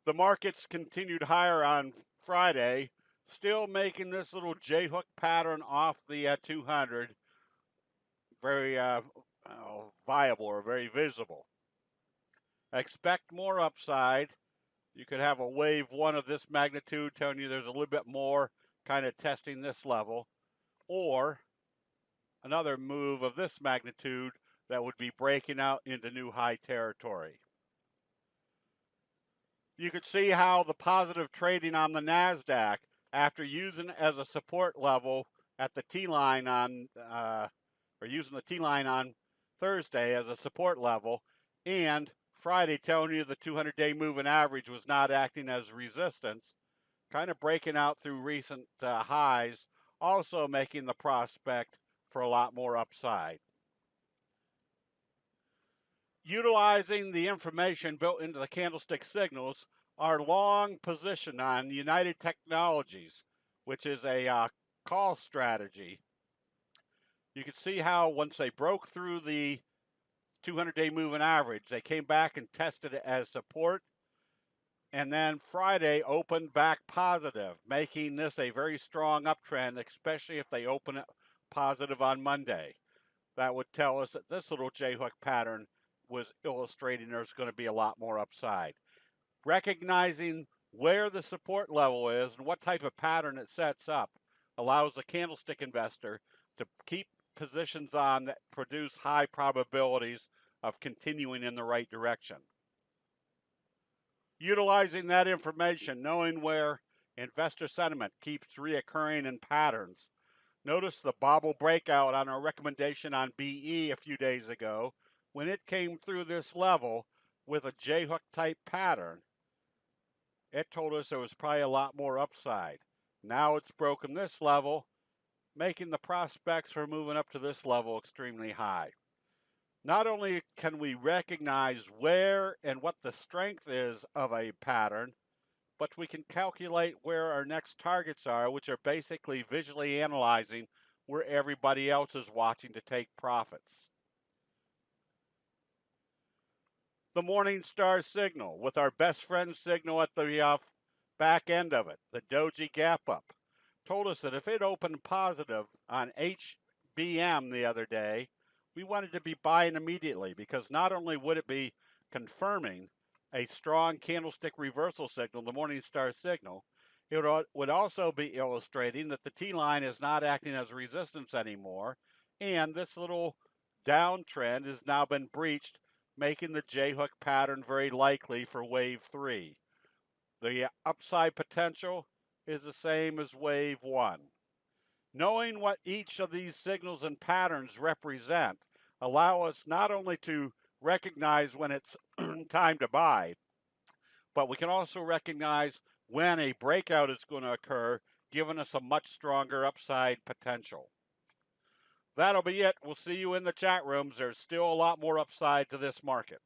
The markets continued higher on Friday, still making this little J-hook pattern off the 200 very viable or very visible. Expect more upside. You could have a wave one of this magnitude telling you there's a little bit more kind of testing this level, or another move of this magnitude that would be breaking out into new high territory. You could see how the positive trading on the NASDAQ, after using it as a support level at the T-line on, or using the T-line on Thursday as a support level, and Friday telling you the 200-day moving average was not acting as resistance, kind of breaking out through recent highs, also making the prospect for a lot more upside. Utilizing the information built into the candlestick signals, our long position on United Technologies, which is a call strategy. You can see how once they broke through the 200-day moving average, they came back and tested it as support, and then Friday opened back positive, making this a very strong uptrend, especially if they open it positive on Monday. That would tell us that this little J-hook pattern was illustrating there's going to be a lot more upside. Recognizing where the support level is and what type of pattern it sets up allows the candlestick investor to keep positions on that produce high probabilities of continuing in the right direction. Utilizing that information, knowing where investor sentiment keeps reoccurring in patterns. Notice the bobble breakout on our recommendation on BE a few days ago when it came through this level with a J-hook type pattern. It told us there was probably a lot more upside. Now it's broken this level, making the prospects for moving up to this level extremely high. Not only can we recognize where and what the strength is of a pattern, but we can calculate where our next targets are, which are basically visually analyzing where everybody else is watching to take profits. The Morningstar signal with our best friend signal at the back end of it, the doji gap up, told us that if it opened positive on HBM the other day, we wanted to be buying immediately because not only would it be confirming a strong candlestick reversal signal, the Morningstar signal, it would also be illustrating that the T-line is not acting as resistance anymore, and this little downtrend has now been breached, making the J-hook pattern very likely for wave 3. The upside potential is the same as wave 1. Knowing what each of these signals and patterns represent allow us not only to recognize when it's time to buy, but we can also recognize when a breakout is going to occur, giving us a much stronger upside potential. That'll be it. We'll see you in the chat rooms. There's still a lot more upside to this market.